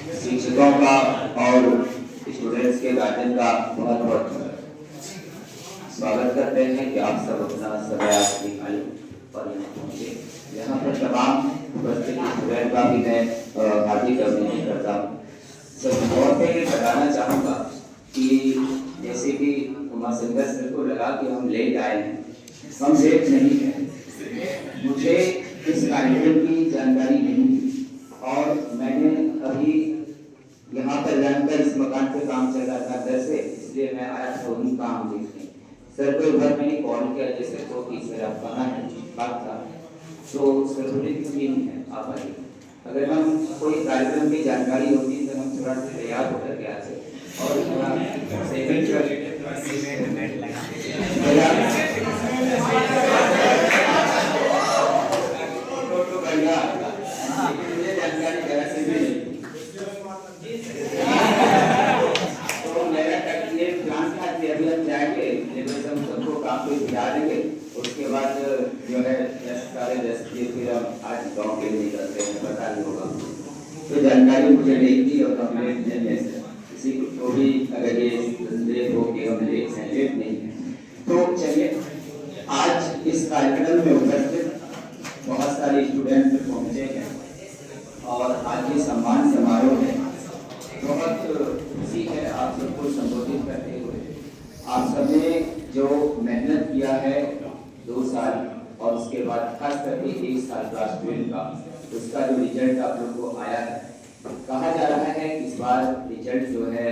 शिक्षकों का और स्टूडेंट्स के गार्जियन का बहुत बहुत स्वागत करते हैं कि आप सब अपना समय आप निकालें और यहाँ पहुँचे। यहाँ पर तमाम उपस्थित स्टूडेंट का भी मैं हार्दिक अभिनंदन करता हूँ। सब और मैं ये बताना चाहूँगा कि जैसे कि उमाशंकर सर को लगा कि हम लेट आए हैं, हम लेट नहीं हैं। मुझे इस कार्यक्रम की जानकारी नहीं थी और मैंने अभी यहाँ पर जानकर इस मकान पे काम चल रहा था घर से, इसलिए मैं आया था वही काम देखने। सर को एक बार मैंने कॉल किया जैसे तो कि सर आप कहाँ हैं, बात था तो सर बोले कि ये नहीं है, आप आइए। अगर हम कोई कार्यक्रम की जानकारी होती तो हम थोड़ा सा तैयार होकर के आते और थोड़ा सेविंग कर उसके बाद जो है सारे फिर हम आज गाँव के लिए निकलते हैं, पता नहीं होगा तो जानकारी मुझे नहीं थी और कंप्लेंट किसी को भी अगर ये संदेह हो कि हम लेट नहीं है तो चलिए आज इस कार्यक्रम में उपस्थित बहुत सारे स्टूडेंट पहुंचे हैं और आज ये सम्मान समारोह है। बहुत खुशी है आप सबको संबोधित करते हुए। आप सबने जो मेहनत किया है 2 साल और उसके बाद खास करके 1 साल क्लास 12 का, उसका जो रिजल्ट आप लोग को आया है, कहा जा रहा है कि इस बार रिजल्ट जो है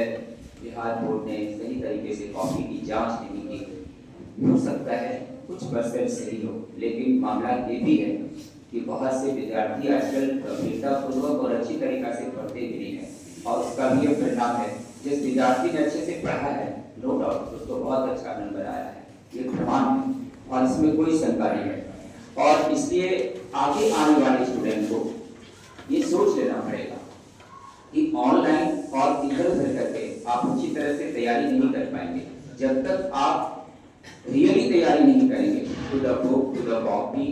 बिहार बोर्ड ने सही तरीके से कॉपी की जांच नहीं की। हो सकता है कुछ परसेंट सही हो, लेकिन मामला ये भी है कि बहुत से विद्यार्थी आजकल गंभीरतापूर्वक और अच्छी तरीका से पढ़ते भी नहीं है और उसका भी एक परिणाम है। जिस विद्यार्थी ने अच्छे से पढ़ा है नो डाउट उसको बहुत अच्छा नंबर आया है, ये प्रमाण है और इसमें कोई शंका नहीं है। और इसलिए आगे आने वाले स्टूडेंट को ये सोच लेना पड़ेगा कि ऑनलाइन और इधर उधर करके आप अच्छी तरह से तैयारी नहीं कर पाएंगे जब तक आप रियली तैयारी नहीं करेंगे। To the book, to the copy,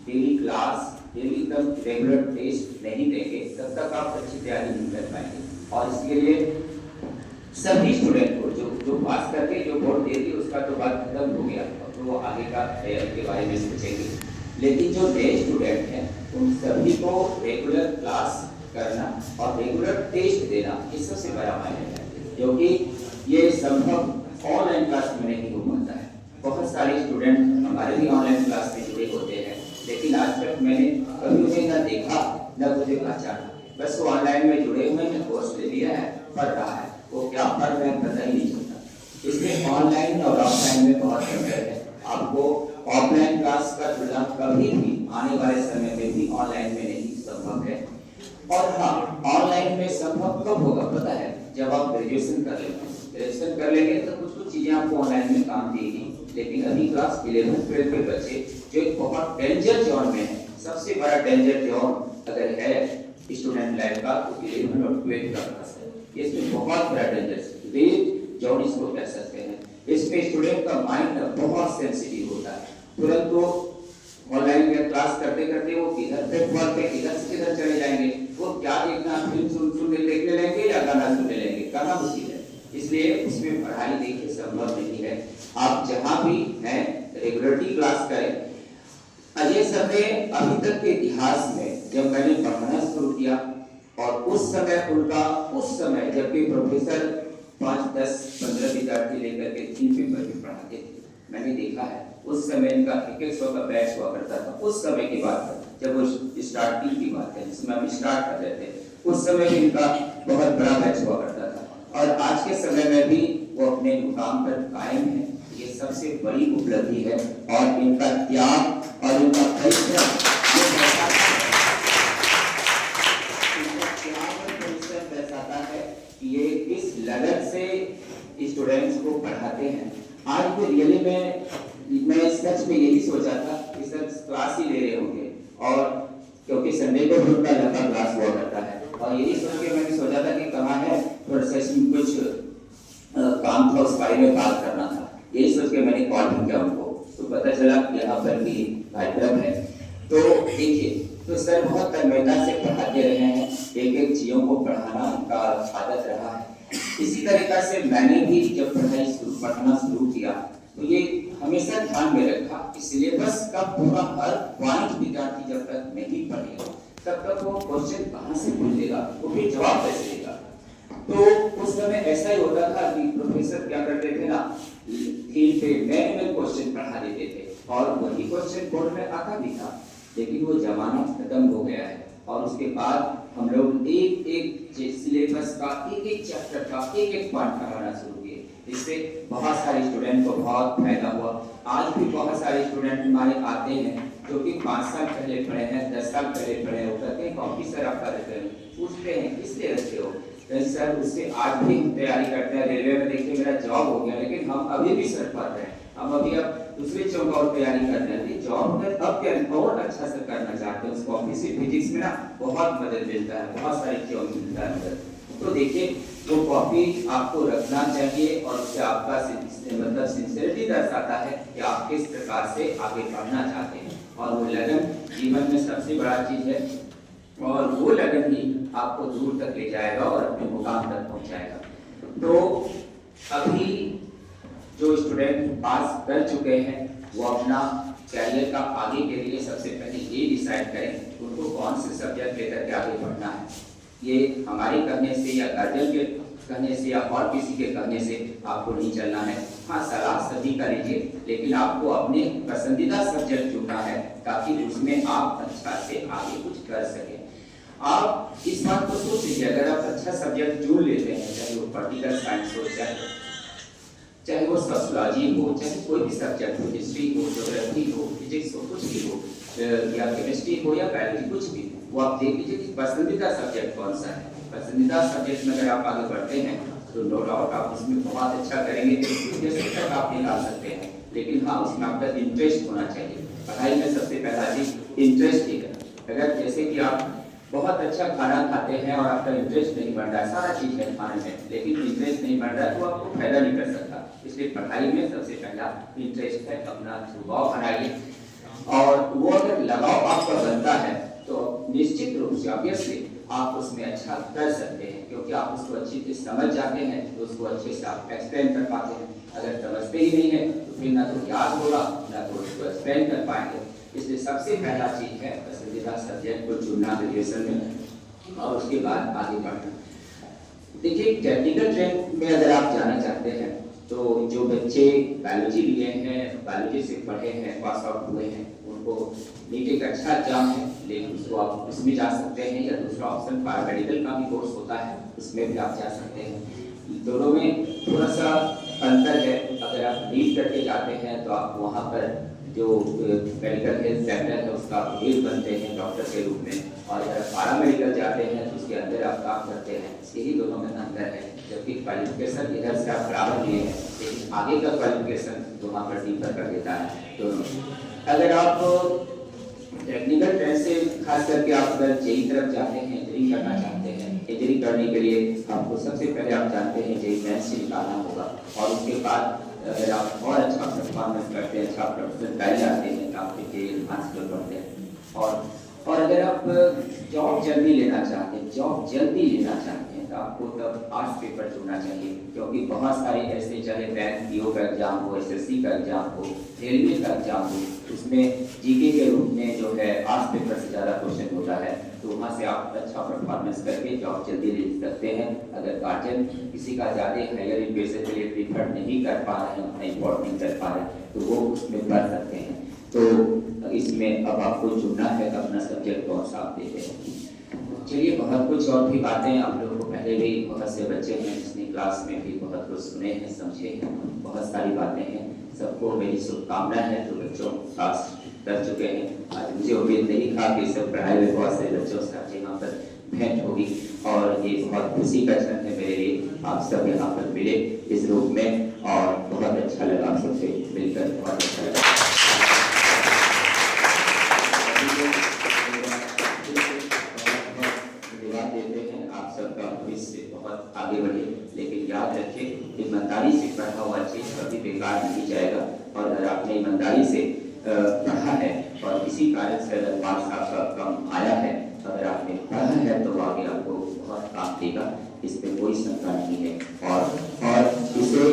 daily class, daily एकदम रेगुलर टेस्ट नहीं देंगे तब तक आप अच्छी तैयारी नहीं कर पाएंगे। और इसके लिए सभी स्टूडेंट को जो पास करके जो बोर्ड देती उसका तो बात खत्म हो गया, तो वो आगे का तैयारी के बारे में सोचेंगे। लेकिन जो नए स्टूडेंट हैं उन सभी को रेगुलर क्लास करना और रेगुलर टेस्ट देना ये सबसे बड़ा मायने है, क्योंकि ये संभव ऑनलाइन क्लास में नहीं हो पाता है। बहुत सारे स्टूडेंट हमारे भी ऑनलाइन क्लास में जुड़े होते हैं, लेकिन आज तक मैंने कभी उन्हें न देखा न मुझे पहचाना। बस वो ऑनलाइन में जुड़े हुए हैं, कोर्स ले लिया है, पढ़ रहा है, वो क्या पढ़ रहे हैं पता ही नहीं चलता। इसलिए ऑनलाइन और ऑफलाइन में बहुत अंतर है। आपको ऑफलाइन क्लास का तुलना कभी भी आने वाले समय में भी ऑनलाइन में नहीं संभव है। और हाँ, ऑनलाइन में संभव कब होगा पता है, जब आप ग्रेजुएशन कर लेंगे। ग्रेजुएशन कर लेंगे तो कुछ चीजें आपको ऑनलाइन में काम देगी, लेकिन अभी क्लास 11th-12th के बच्चे जो एक बहुत डेंजर जोन में है, सबसे बड़ा डेंजर जोन अगर है स्टूडेंट लाइफ का तो 11 और 12 का क्लास है। इसमें बहुत बड़ा डेंजर रेड जोन इसको कह सकते हैं। इसमें स्टूडेंट का माइंड बहुत सेंसिटिव होता है, तुरंत वो ऑनलाइन में क्लास करते करते वो किधर पे पढ़ के किधर से किधर चले जाएंगे, वो क्या देखना फिल्म सुनने देखने लेंगे या गाना सुनने लेंगे, कहाँ मुश्किल है। इसलिए उसमें पढ़ाई देखिए संभव नहीं है। आप जहाँ भी हैं रेगुलरली क्लास करें। अजय सर ने अभी तक के इतिहास में जब मैंने पढ़ाना शुरू किया और उस समय जबकि प्रोफेसर 5, 10, 15 विद्यार्थी लेकर के 3 पेपर भी पढ़ाते थे, मैंने देखा है उस समय इनका 100 का बैच हुआ करता था। उस समय की बात है जब वो स्टार्टिंग की बात है जिसमें हम स्टार्ट कर रहे थे, उस समय भी इनका बहुत बड़ा बैच हुआ करता था और आज के समय में भी वो अपने मुकाम पर कायम है। ये सबसे बड़ी उपलब्धि है और इनका त्याग और इनका परिश्रम दर्शाता है कि ये किस लगन से स्टूडेंट्स को पढ़ाते हैं। आज तो रियली मैं सच में यही सोचा था कि सर क्लास ही ले रहे होंगे, और क्योंकि संडे को भी उनका लंबा क्लास हुआ करता है और यही सोच के मैंने सोचा था कि कहाँ है थोड़ा सा इसमें कुछ काम था, उस बारे में बात करना था। यही सोच के मैंने कॉल किया उनको, तो पता चला यहाँ पर भी कार्यक्रम है। तो देखिए तो सर बहुत तन्मयता से पढ़ाते रहे हैं, एक एक चीज़ों को पढ़ाना उनका आदत रहा है। इसी तरीक़ा से मैंने भी जब पढ़ाना शुरू किया तो ये हमेशा ध्यान में रखा कि सिलेबस का पूरा हर पॉइंट विद्यार्थी जब तक नहीं पढ़ेगा तब तक वो क्वेश्चन कहाँ से पूछेगा, वो फिर जवाब कैसे देगा। तो उस समय ऐसा ही होता था कि प्रोफेसर क्या करते थे ना, थीम पे नए क्वेश्चन पढ़ा देते थे और वही क्वेश्चन बोर्ड में आता भी था, लेकिन वो जमाना खत्म हो गया है। और उसके बाद हम लोग एक एक सिलेबस का एक एक चैप्टर का एक एक पार्ट पढ़ाना शुरू किए। इससे बहुत सारे स्टूडेंट को बहुत फायदा हुआ। आज भी बहुत सारे स्टूडेंट हमारे आते हैं जो कि 5 साल पहले पढ़े हैं, 10 साल पहले पढ़े हो, कहते हैं ऑफिसर आप करते हैं, पूछते हैं किस लिए रहते हो, सर उससे आज भी हम तैयारी करते हैं। रेलवे में देखिए मेरा जॉब हो गया, लेकिन हम अभी भी सर पढ़ रहे हैं, हम अभी अब दूसरे चौक और तैयारी करते हैं। जॉब में अब क्या और अच्छा से करना चाहते हैं, उसको ऑफिस फिजिक्स में ना बहुत मदद मिलता है, बहुत सारी चीज़ों मिलता है मदद। तो देखिए वो कॉपी आपको रखना चाहिए और उससे आपका मतलब सिंसियरिटी दर्शाता है कि आप किस प्रकार से आगे बढ़ना चाहते हैं। और वो लगन जीवन में सबसे बड़ा चीज़ है और वो लगन ही आपको दूर तक ले जाएगा और अपने मुकाम तक पहुंचाएगा। तो अभी जो स्टूडेंट पास कर चुके हैं वो अपना कैरियर का आगे के लिए सबसे पहले ये डिसाइड करें उनको कौन से सब्जेक्ट लेकर के आगे बढ़ना है। ये हमारे कहने से या गार्जियन के कहने से या और किसी के कहने से आपको नहीं चलना है। हाँ, सलाह सभी का लीजिए, लेकिन आपको अपने पसंदीदा सब्जेक्ट चुनना है ताकि उसमें आप अच्छा से आगे कुछ कर सकें। आप इस बात को सोच लीजिए, अगर आप अच्छा सब्जेक्ट चुन लेते हैं, चाहे वो पॉलिटिकल साइंस हो, चाहे वो सोशियोलॉजी हो, चाहे कोई भी सब्जेक्ट हो, हिस्ट्री हो, ज्योग्राफी हो, फिजिक्स हो, कुछ भी हो, या केमिस्ट्री हो या बायोलॉजी, कुछ भी, वो आप देख लीजिए कि पसंदीदा सब्जेक्ट कौन सा है। पसंदीदा सब्जेक्ट में अगर आप आगे बढ़ते हैं तो नो डाउट आप उसमें बहुत अच्छा करेंगे, तक आप निकाल सकते हैं। लेकिन हाँ, उसमें आपका इंटरेस्ट होना चाहिए। पढ़ाई में सबसे पहला चीज इंटरेस्ट ही है। अगर जैसे कि आप बहुत अच्छा खाना खाते हैं और आपका इंटरेस्ट नहीं बढ़ रहा है, सारा चीज़ है खाने में, लेकिन इंटरेस्ट नहीं बढ़ रहा है तो आपको फायदा नहीं कर सकता। इसलिए पढ़ाई में सबसे पहला इंटरेस्ट है, अपना स्वभाव बनाइए और वो अगर लगाव आपका बनता है तो निश्चित रूप से ऑब्वियसली आप उसमें अच्छा कर सकते हैं, क्योंकि आप उसको अच्छी से समझ जाते हैं तो उसको अच्छे से आप एक्सप्लेन कर पाते हैं। अगर समझते ही नहीं है तो फिर ना तो याद होगा ना तो उसको एक्सप्लेन कर पाएंगे। इसलिए सबसे पहला चीज़ है पसंदीदा सब्जेक्ट को चुनना ग्रेजुएशन में और उसके बाद आगे बढ़ना। देखिए टेक्निकल ट्रैक में अगर आप जाना चाहते हैं तो जो बच्चे बायोलॉजी लिए हैं, बायोलॉजी से पढ़े हैं, पास आउट हुए हैं, उनको नीट एक अच्छा एग्जाम है, लेकिन उसको आप उसमें जा सकते हैं, या दूसरा ऑप्शन पैरामेडिकल का भी कोर्स होता है, उसमें भी आप जा सकते हैं। दोनों में थोड़ा सा अंतर है। अगर आप नीट करके जाते हैं तो आप वहाँ पर जो मेडिकल हेल्थ सेंटर है उसका हेड बनते हैं डॉक्टर के रूप में, और अगर पैरामेडिकल जाते हैं तो उसके अंदर आप काम करते हैं। यही दोनों में अंतर है। जबकि क्वालिफिकेशन इधर से आप बराबर लिए हैं, लेकिन आगे का क्वालिफिकेशन वहाँ पर डिफर कर देता है दोनों। अगर आप टेक्निकल ट्रेड से खास करके आप अगर जेई तरफ जाते हैं, इंजीनियरिंग करना चाहते हैं, इंजीनियरिंग करने के लिए आपको सबसे पहले आप जानते हैं जेई मेंस से निकालना होगा, और उसके बाद अगर आप और अच्छा परफॉर्मेंस करते हैं, अच्छा प्रोफेशनल पहले आते हैं तो आप जेई एडवांस कर पढ़ते हैं। और अगर आप जॉब जल्दी लेना चाहते हैं, जॉब जल्दी लेना चाहते हैं तो आपको तब आर्ट्स पेपर चुनना चाहिए, क्योंकि बहुत सारे ऐसे चाहे बैंक पीओ का एग्जाम हो, एसएससी का एग्जाम हो, रेलवे का एग्जाम हो, उसमें जीके के रूप में जो है आर्ट्स पेपर से ज़्यादा क्वेश्चन होता है, तो वहाँ से आप अच्छा परफॉर्मेंस करके जॉब जल्दी ले सकते हैं। अगर गार्जियन किसी का ज़्यादा हायर एजुकेशन के लिए प्रीफर नहीं कर पा रहे हैं, अपना इम्पोर्ट नहीं कर पा रहे, तो वो उसमें पढ़ सकते हैं। तो इसमें अब आपको चुनना है कि अपना सब्जेक्ट कौन सा आप देते हैं। चलिए, बहुत कुछ और भी बातें आप लोगों को पहले भी बहुत से बच्चे हैं जिसने क्लास में भी बहुत कुछ सुने हैं, समझे हैं, बहुत सारी बातें हैं। सबको मेरी शुभकामना है जो बच्चों पास कर चुके हैं। आज मुझे उम्मीद नहीं था कि सब पढ़ाई में बहुत से बच्चों से यहाँ पर भेंट होगी, और ये बहुत खुशी का क्षण है मेरे लिए। आप सब यहाँ पर मिले इस रूप में, और बहुत अच्छा लगा आप सबसे मिलकर, बहुत अच्छा लगा। आप सबका भविष्य बहुत आगे बढ़े, लेकिन याद रखें ईमानदारी से पढ़ा हुआ चीज कभी बेकार नहीं जाएगा, और अगर आपने ईमानदारी से पढ़ा है और किसी कारण से अगर मार्क्स आपका कम आया है, अगर आपने पढ़ा है तो आगे आपको बहुत काम देगा, इस पे कोई शंका नहीं है। और इसे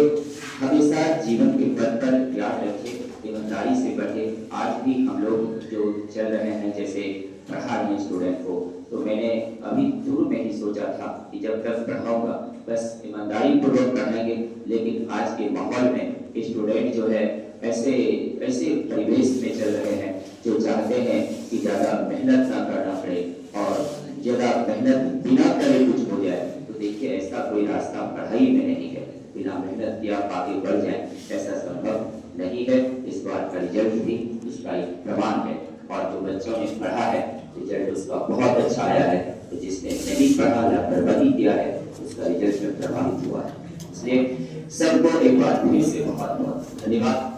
हमेशा जीवन के पथ पर याद रखें, ईमानदारी से बढ़े। आज भी हम लोग जो चल रहे हैं, जैसे पढ़ा रहे हैं स्टूडेंट को, तो मैंने अभी शुरू में ही सोचा था कि जब तक पढ़ाऊंगा बस ईमानदारी पूर्वक पढ़ाएंगे, लेकिन आज के माहौल में स्टूडेंट जो है ऐसे परिवेश में चल रहे हैं जो चाहते हैं कि ज़्यादा मेहनत ना करना पड़े और ज़्यादा मेहनत बिना करे कुछ हो जाए। तो देखिए, ऐसा कोई रास्ता पढ़ाई में नहीं है, बिना मेहनत किए आप आगे बढ़ जाए, ऐसा संभव नहीं है। इस बार का रिजल्ट भी इसका एक प्रमाण है, और जो बच्चों ने पढ़ा है रिजल्ट उसका बहुत अच्छा आया है, तो जिसने नहीं पढ़ा, लापरवाही किया है, उसका रिजल्ट में प्रभावित हुआ है। इसलिए सबको एक बार फिर से बहुत बहुत धन्यवाद।